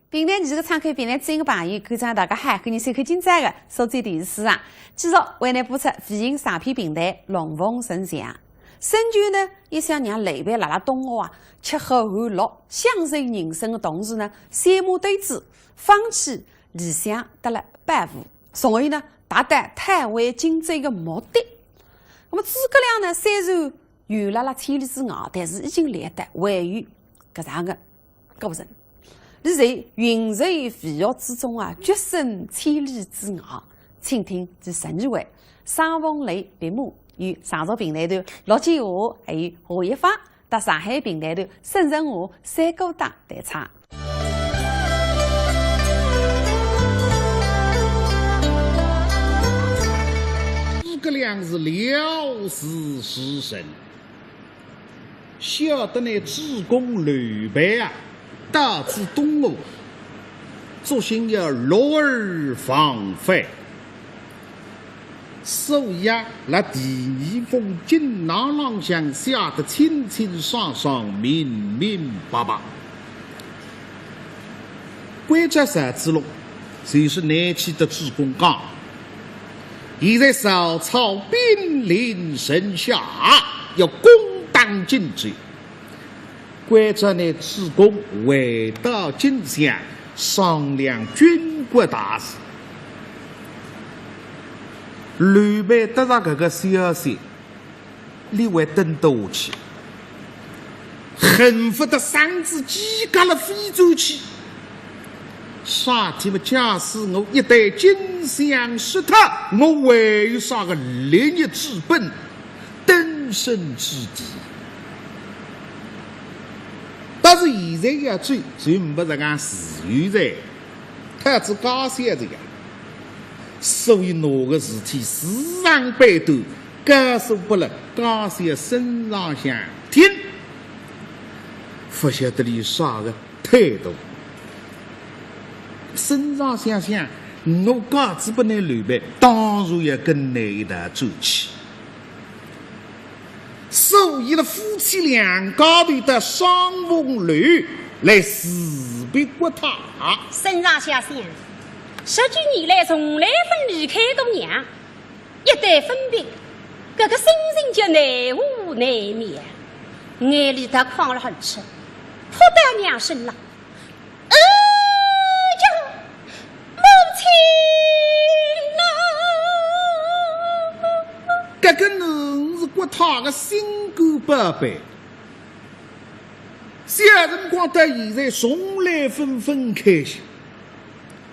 平台2个敞开平台3个朋友，观众大家好，今日收看精彩的数字电视啊！继续为您播出飞行上片平台龙凤呈祥。神剧呢，也想让雷贝拉拉同学啊吃喝玩乐，享受人生的同时呢，三马对峙，放弃理想得了半步，从而呢达到台湾经济的目的。那么诸葛亮呢，虽然远了千里之外，但是已经练得位于搿上个高人。你在云水飞跃之中啊，决胜千里之外。请听第12位，沙凤雷闭幕，与上述平台头陆建华还有何一发，到上海平台头沈仁华、三姑打对唱。诸葛亮是了事之神，晓得那主公刘备啊，大致东吴，作兴要落而防范，所以啊，那第2封锦囊朗向写得清清爽爽、明明白白。关键3之路，就是南齐的主公讲，现在曹操兵临城下，要攻打荆州。关键呢，主公回到荆襄，商量军国大事。刘备得到这个消息，立为等到下去，恨不得嗓子挤嘎了飞走去。啥天么？假使我一旦荆襄失特，我为啥个立业之本，登神之地？但是现在要追，就没这样自由在，太子高兴这个。所以那个事体时常被斗，告诉不了高兴身上想听，不晓得你啥个态度。身上想想，我嘎子不能刘备，当然要跟你一道走起。所以了，夫妻俩高头的双凤楼来辞别国他。身上想想，10几年来从来分离开过娘，一旦分别，这个心情就难无难眠，眼里头眶了很吃，扑到娘身上。这个人是国他的心肝宝贝，小辰光到现在从来分开心，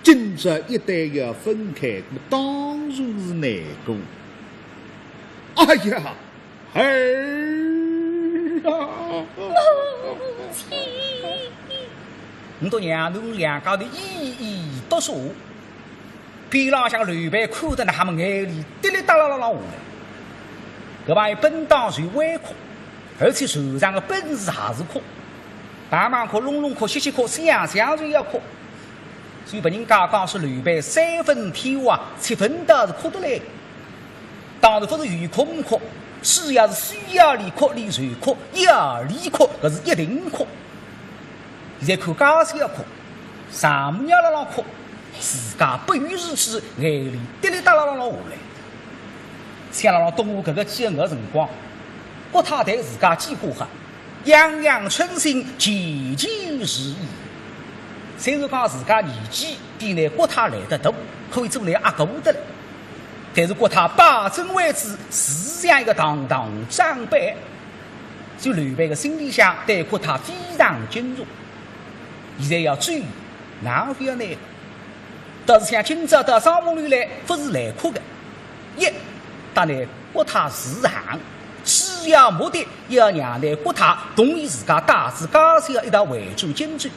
今朝一旦要分开，当然是难过。哎呀，儿啊！母亲，我到娘侬两家头一一读书，边浪向刘备看得他们眼里滴哩哒啦啦啦下来。搿帮本当算歪科，而且手上的本事还是科，大忙科、隆隆科、歇歇科，想想就要科。所以别人刚刚是刘备3分天下，7分倒是科得来。当然不是语科目科，是要是需要理科、理数科、要理科，搿是一定科。现在看高三要科，上母娘啦科，自家不予如此，眼里滴哩哒啦啦下来。想让动物搿个饥饿辰光，国太对自家几过哈，样样春心，件件如意。虽然讲自家年纪比那国太来得大，可以做来阿哥的了，但是国太把真为止，是像一个堂堂长辈。就刘备的心里想，对国太非常敬重。现在要追，哪会要难？倒是像今朝到双凤楼来，不是来哭的。当然，国太自行，主要目的要让那国太同意自家大子高兴一道围住荆州，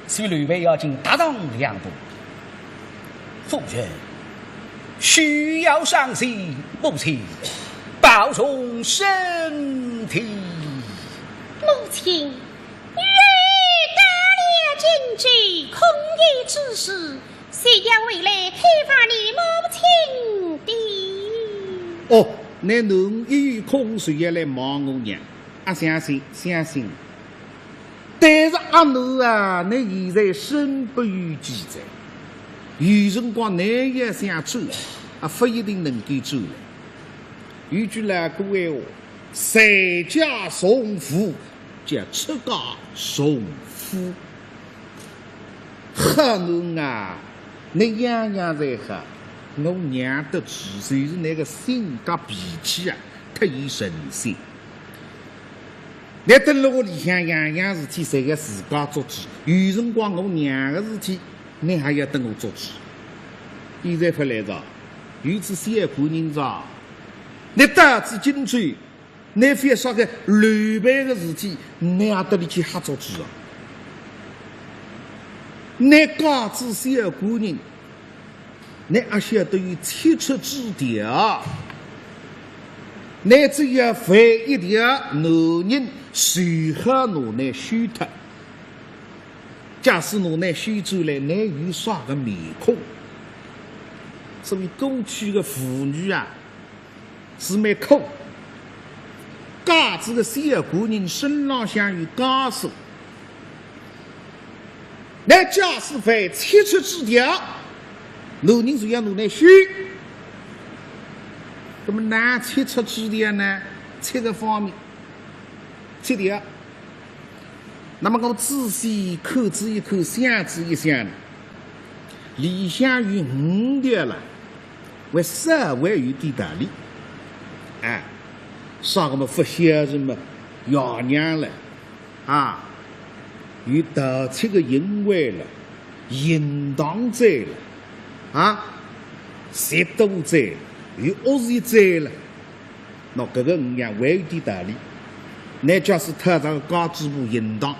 所以刘备要进大当2步。夫人需要伤心，母亲保重身体。母亲，愿大了荆州，空也之事，谁要回来开发你母亲的？哦，那侬一有空谁也来忙我娘，相信。但是阿奴啊，你现在身不由己在，有辰光你也想走啊，不一定能够走。有句那个闲话，在家送夫，叫出家送夫。喝侬啊，你样样在喝，我娘得知，就是那个性格脾气啊，特有神性。你蹲辣屋里向样样事体，侪要自家做主。有辰光我娘的事体，你还要等我做主。现在不来着，有次小姑人着。你大致精准，你非要说个乱办的事体，你也得里去瞎做主啊！你家子小姑人，你也晓得有切出之条，你只要犯一条，男人随后拿来修脱。假使拿来修走来，你有啥个面孔？所以过去的妇女啊。是蛮苦，家子的小姑人身浪向有家属，那假使犯切出之条，男人就要拿来修。那么哪切出之条呢？切个方面，切条。那么我仔细口子一口，想子一想，里向有5条了，为稍微有点道理。哎，啥个么不晓得么爷娘了啊，有盗窃的行为了，淫荡罪了啊，亵渎罪，有恶意罪了。那这个5样还有点道理。你假使特长高支部淫荡，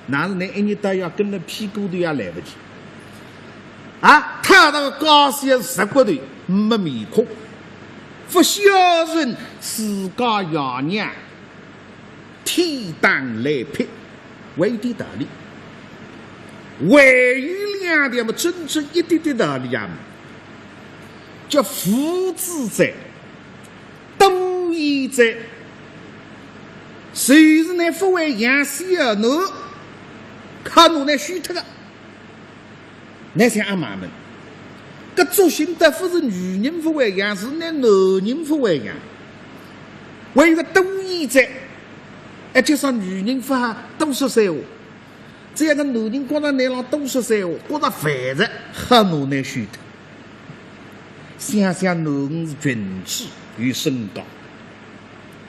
那是你一日到夜跟着屁股头也来不及啊！特长高些10骨头没面孔。不孝顺自家爷娘，天当来劈，还有点道理。还有2条么，真正一点点道理啊！叫父子罪、多疑罪，谁是那不会养小奴，靠侬来修脱的？那像阿妈们。搿做心得不是女人不会养，是那男人不会养。还有个多疑罪，就说女人不好多说闲话，这样个男人觉得你老多说闲话，觉得烦着，很难来修脱。想想侬是君子与身高，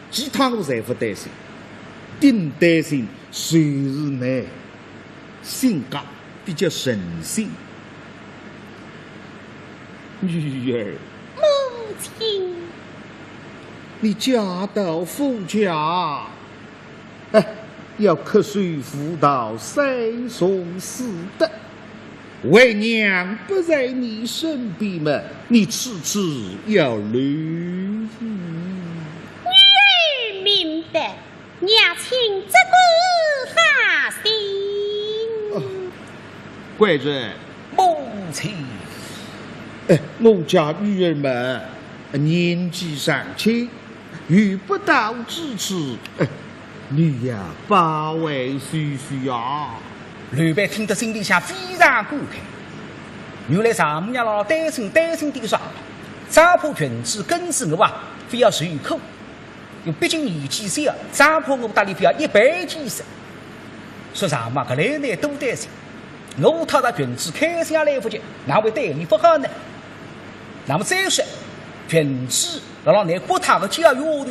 其他我侪不担心，顶担心谁是你性格比较神性。女儿，母亲，你家道富家，要瞌睡辅导，塞送死的。为娘不在你身边嘛，你次次要留意。女儿明白，娘亲这个哈心。乖人，母亲。我家女儿们年纪尚轻，遇不到支持，你呀把为须须啊！刘备听得心里想非常感慨，原来丈母娘老担心点啥？张破裙子根子我啊，非要受苦，因毕竟年纪小，张破我打里非要100几岁。说丈母搿来呢多担心，我套到裙子开下来不及，哪会对你不好呢？那么再说，君子老你国他的教育下头，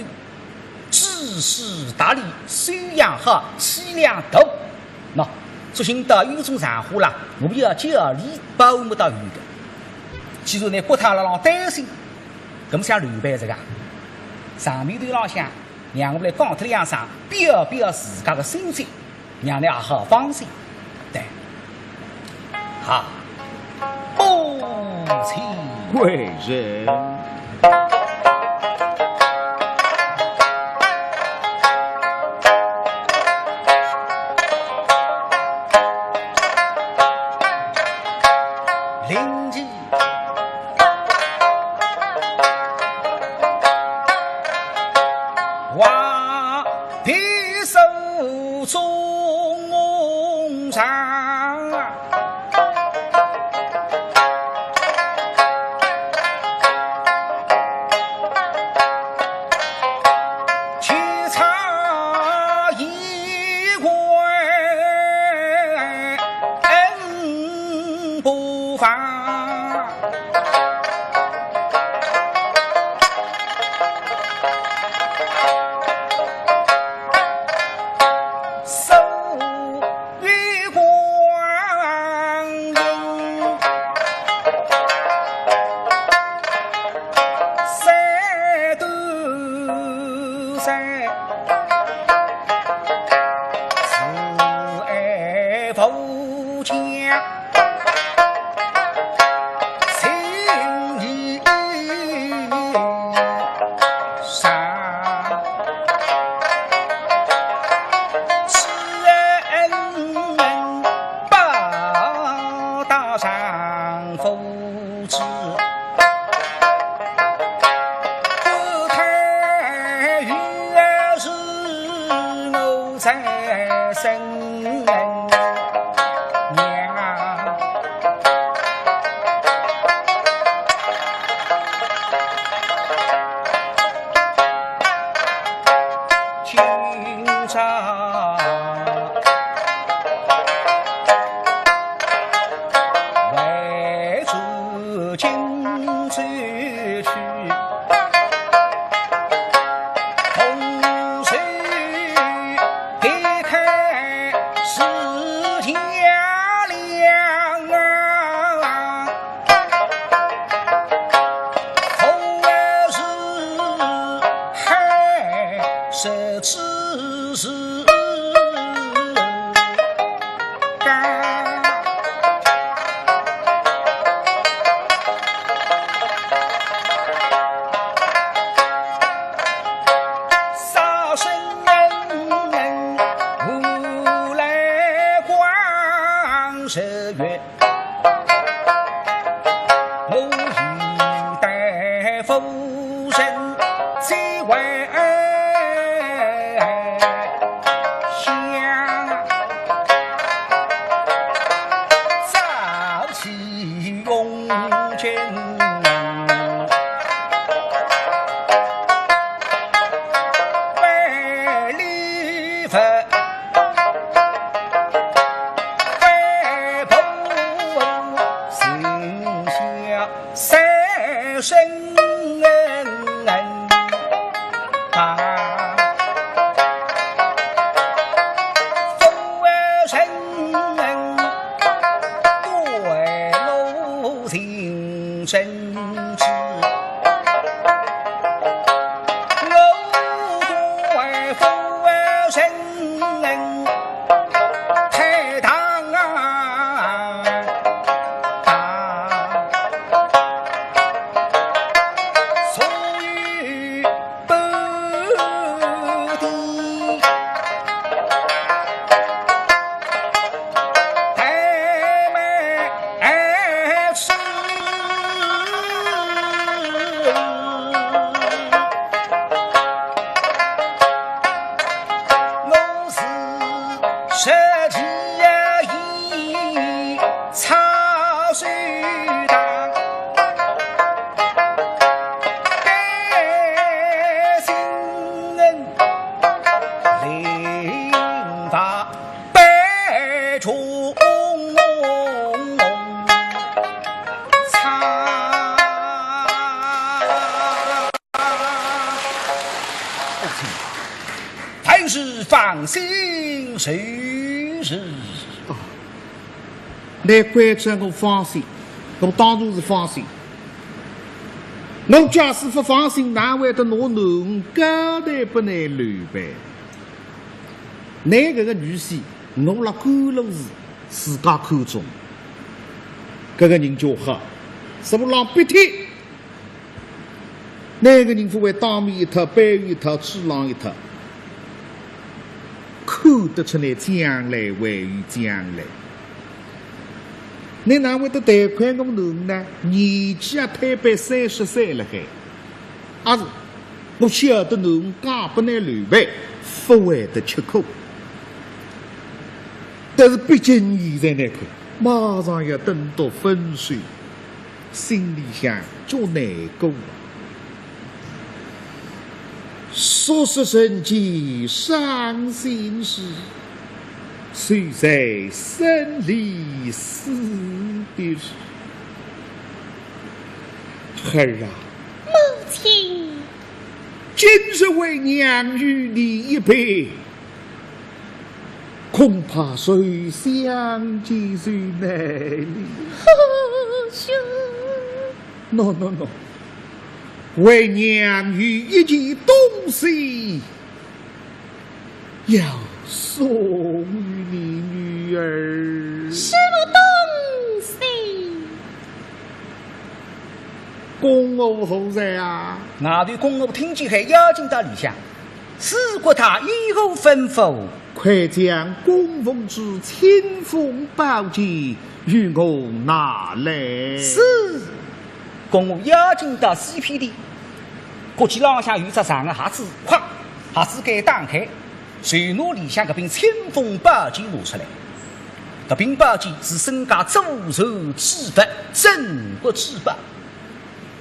知识大理，修养好，气量大。那说行到有种常话啦，我们要教理保姆到有的。既然你国他老担心，咁像刘备这个上面头老乡，让我们来讲脱两声，表表自家的心声，让你也好放心。对，好，母亲。贵人，灵机哇，皮手中无法。放心随时。难怪叫我放心，我当然是放心。我假使不放心，哪会得拿侬交代不难留办？那个女婿，我辣甘露寺自家看中，这个人叫黑，什么浪鼻涕？那个人不会当面一脱，背一脱，气浪一脱。看得出来，将来会有将来。你哪会得贷款我侬呢？年纪也推白30岁了还，也是我晓得侬家不难留办，不会得吃苦。但是毕竟现在来看，马上要等到分水，心里想叫难过。说是人间伤心事，谁在生离死别时？孩儿啊，母亲，今日为娘与你一别，恐怕谁想及谁难离。兄， no， 为娘与一件东西要送与你女儿。什么东西？公侯后在啊！那对公侯听见后要紧到里向，使过他以后吩咐，快将供奉之清风宝剑与我拿来。是公侯要紧到西片里，估计廊下有只长的盒子，哐，盒子盖打开，随拿里向搿柄清风宝剑拿出来。搿柄宝剑是身家祖传之法，镇国之宝。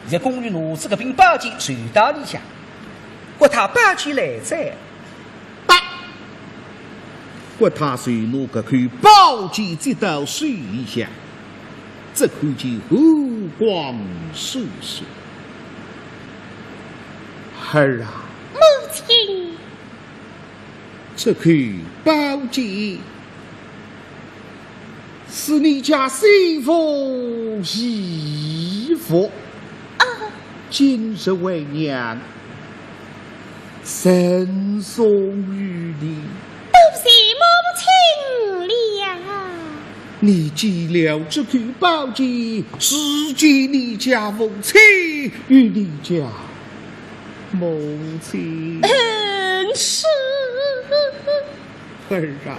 现在公寓拿出搿柄宝剑传到里向，觉他宝剑来哉，打！觉他随拿搿块宝剑接到手里向，只看见火光闪烁。孩儿啊，母亲，这块宝剑是你家媳妇今日为娘赠送于你。多谢母亲了。你见了这块宝剑，是见你家母亲与你家母亲。是。儿啊，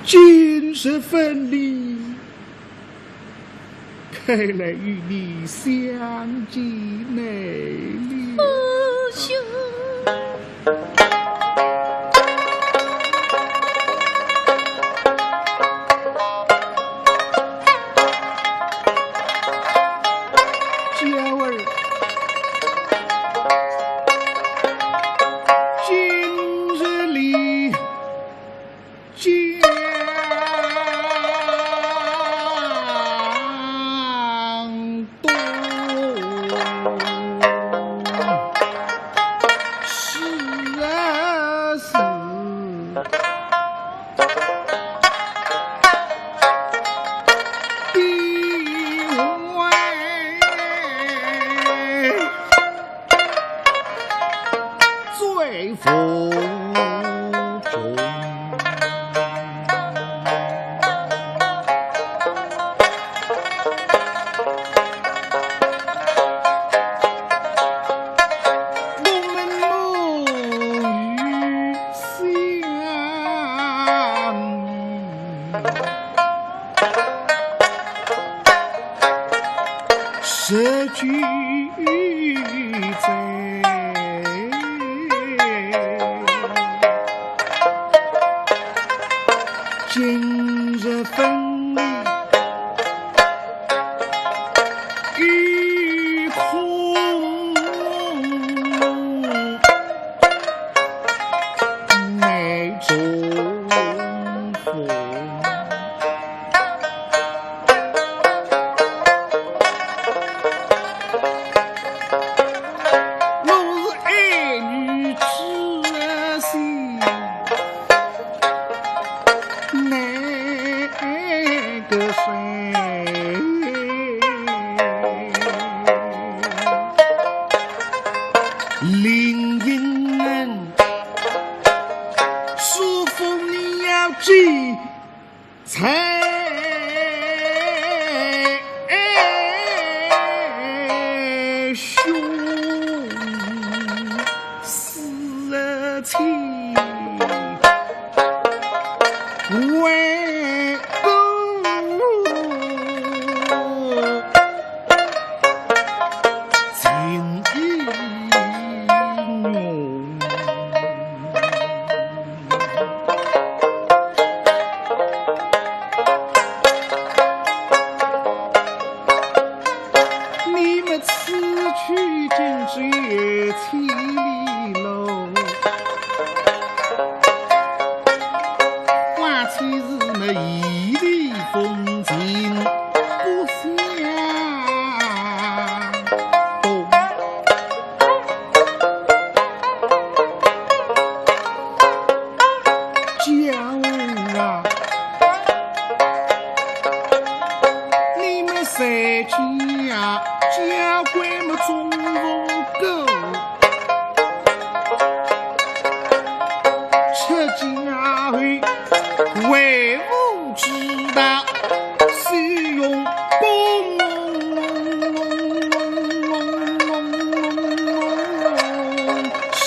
今日分离，看来与你相见难离。兄。这句在今日分离与空乃中风。林荫人说服你要记才兄死情为义理风情不相家家规么总不够，吃家会为吾知道，使用公是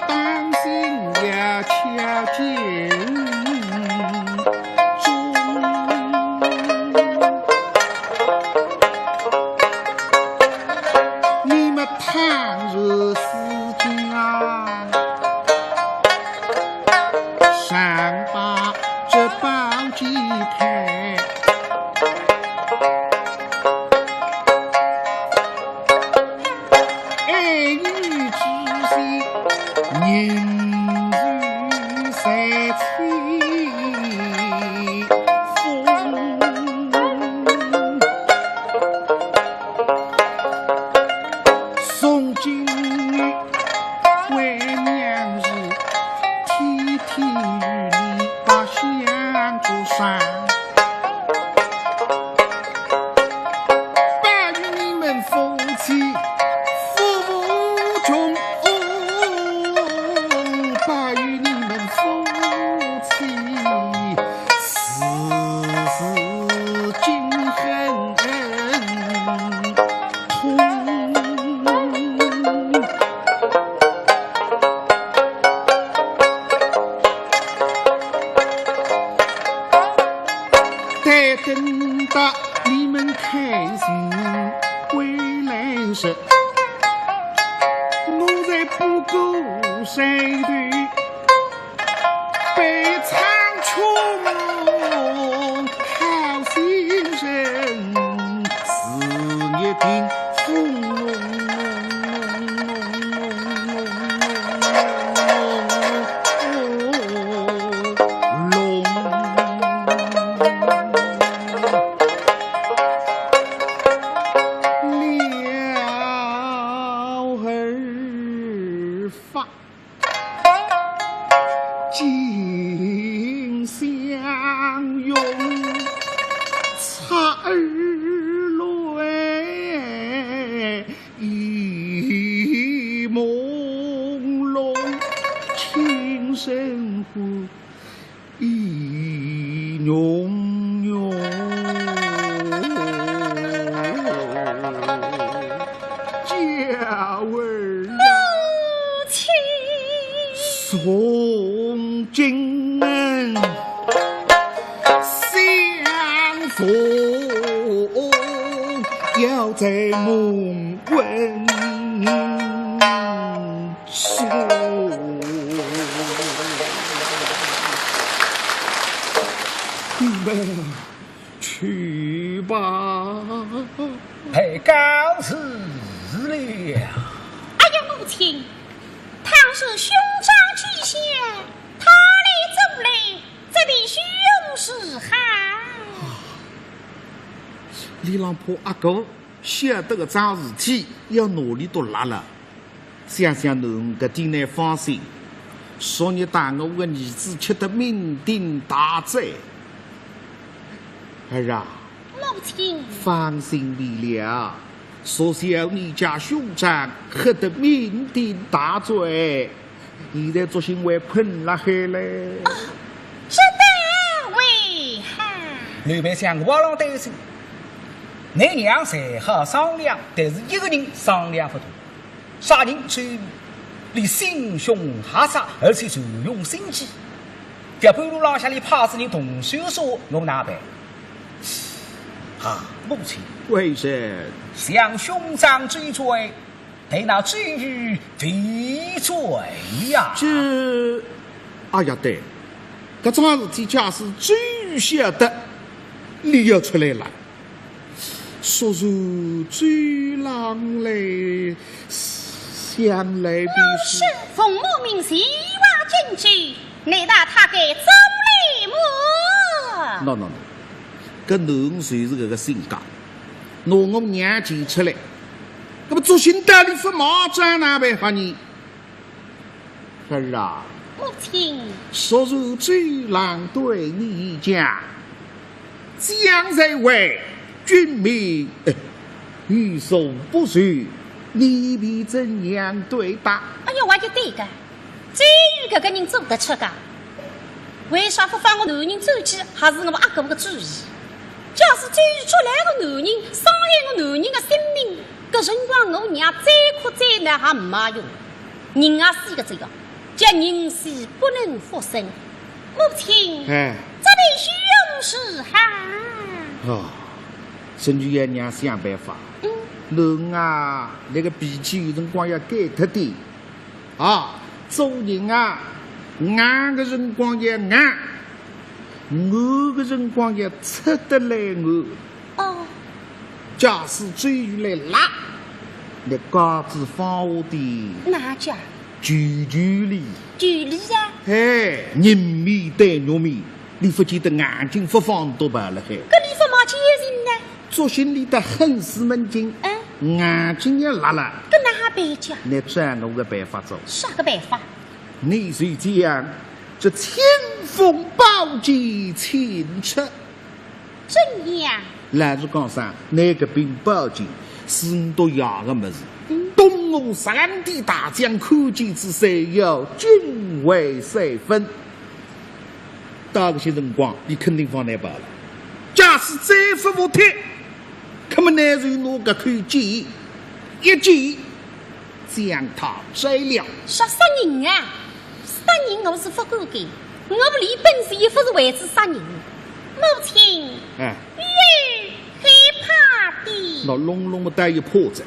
当心呀恰见你们倘若思家上把这宝鸡开，爱女之心人如三七风，宋金女为娘日天天与你把相助上，但与你们夫妻父母穷，但与你们夫妻时时今恨痛。待等到你们开心归来时，我在不顾谁对被苍穹好心人，事业定轰紧相拥，擦儿泪已朦胧，情深乎意浓浓，家儿宋金恩相逢，要在梦温处。你们去吧，还告辞了。哎呀，母亲，倘是兄长去下，他来走来，这必须用是好。李郎婆阿哥晓得个桩事体，要努力多拉了。想想侬搿点难放心，昨日带我个儿子吃得酩酊大醉。儿啊，母亲，放心离了。说小你家兄长喝得酩酊大醉，现在作行为喷了海嘞。这等为何？刘备想我老担心，你娘才好商量，但是一个人商量不通。杀人虽离心胸下杀，而且就用心机。这半路浪下里怕是你动手说，我哪办？啊，母亲，为甚？向兄长追罪，对那追于非罪呀！这，哎呀对，搿桩事体假使追于晓得，你要出来了。说如追郎来，想来必是奉母命希望进去，难道他该走来么？ no，搿侬就是搿个性格，拿我娘捡出来，搿么做心大里发毛战哪办法呢？儿啊，母亲，说如追郎对你讲，将在为君民欲受不许，你必怎样对待？哎呀，我就对个，至于这个人做得出个，为啥不放我男人走起，还是我阿哥个主意？假使至于出来个男人伤害我男人的生命，搿辰光我娘再苦再难还没用。人啊是一个这个，叫人死不能复生。母亲，这必须永世哈。哦，甚至爷娘想办法。人啊，那个脾气有辰光要改脱点啊，做人啊，硬个辰光要硬，硬个辰光要出得来硬。哦，假使追于来辣，那杆子放下的哪家？距离。距离呀！人面对肉面，你不记得眼睛不放多罢了？搿你不冒起人呢？做心里的恨死门禁，眼睛也辣了。搿哪还办家？你转我个办法走。啥个办法？你是这样，这千锋宝剑请出。怎样？老实讲啥？那个兵宝剑是你都要的么子。东吴三地大将看见之谁有军威谁分？到这些辰光，你肯定放难办了。假使再不服帖，那么男人拿个口剑，一剑将他摘了。杀人啊！杀人我是不敢干，我不离本事也不是为之杀人。母亲，女儿害怕的。那隆隆的带有破绽。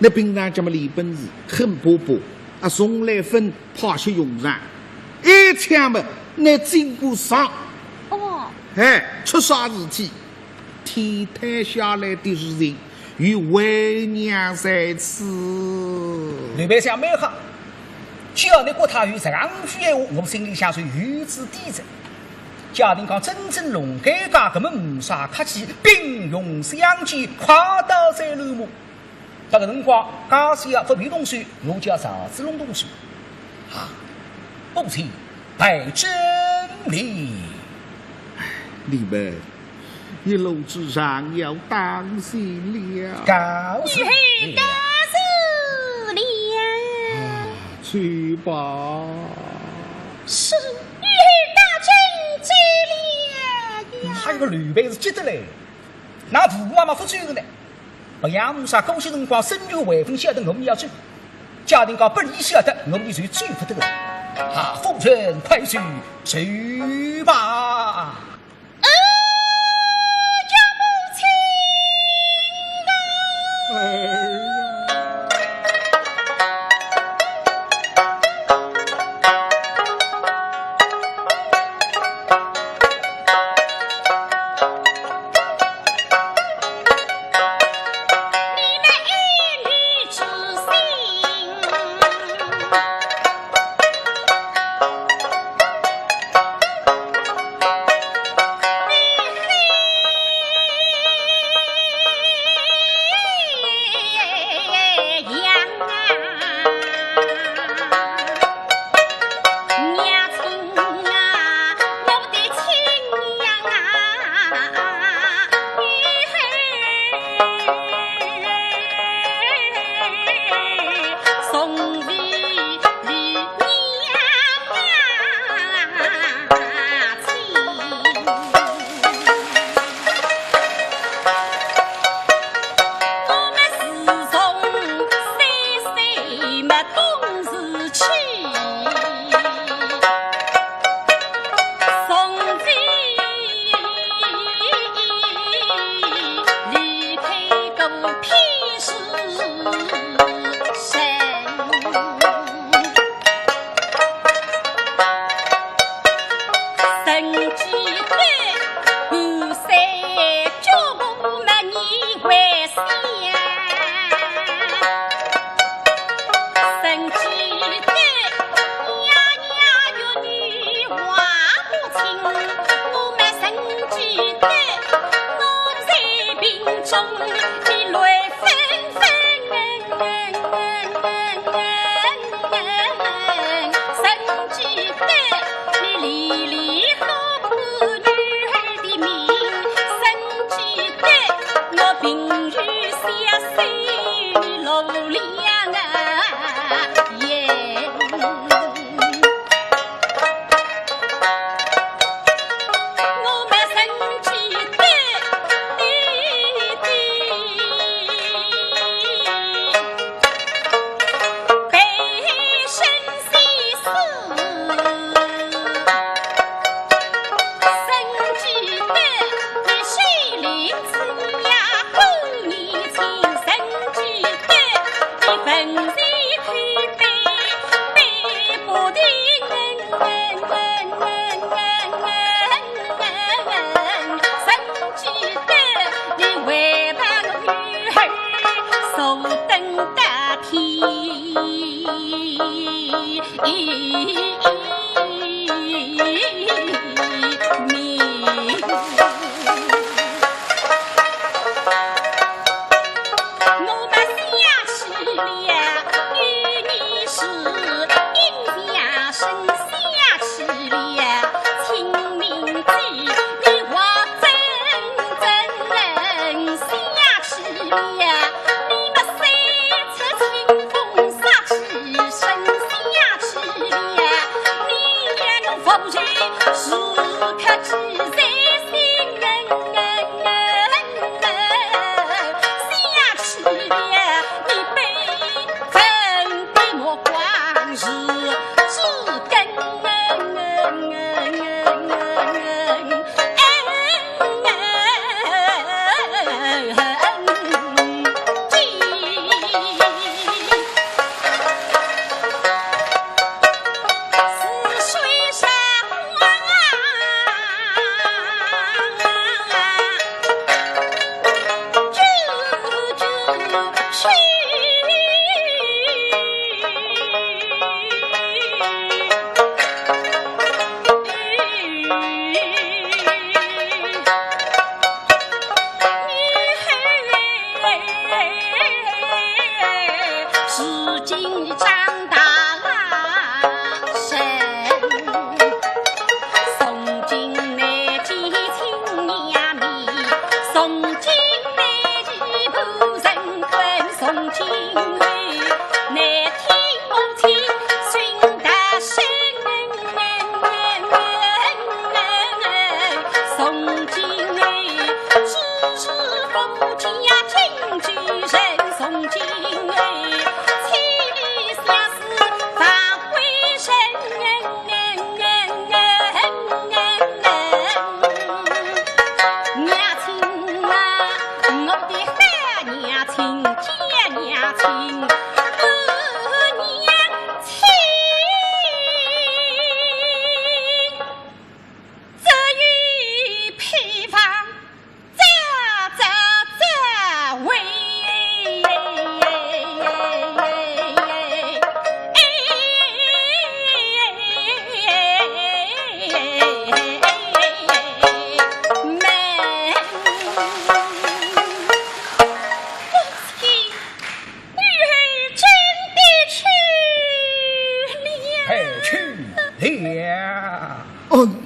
那平常这么离本事，狠婆婆啊，从来分怕些用上，一枪嘛，那经过伤，出啥事体？天台下来的是人，与为娘在此。刘备想蛮好，只要你国他与上句闲话，我心里想说与之抵制。家庭讲真正龙改革，根本没啥客气，兵戎相见，跨刀在路目。这个辰光，假使要不必动手，我叫嫂子弄动手。母亲，拜真理。你们一路之上要当心了。告诉你，告诉了。去吧。是女儿大真醉了呀。还有个吕备是记得嘞，那父母妈妈不追的呢。不养母啥高兴辰光，生育为分晓得我们要走，家庭讲不离晓得我们就追不得了。夫人快去去吧。叫母亲啊！你离离好看女儿的命。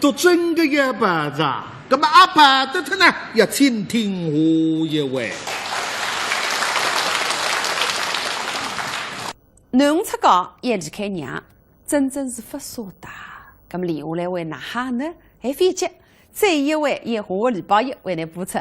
都真个呀，爸子，那么阿爸的他呢，要倾听我一位。侬出高也离开娘，真正是不舍得。那么留下来为哪哈呢？还飞机，再一位以下个礼拜一为你播出。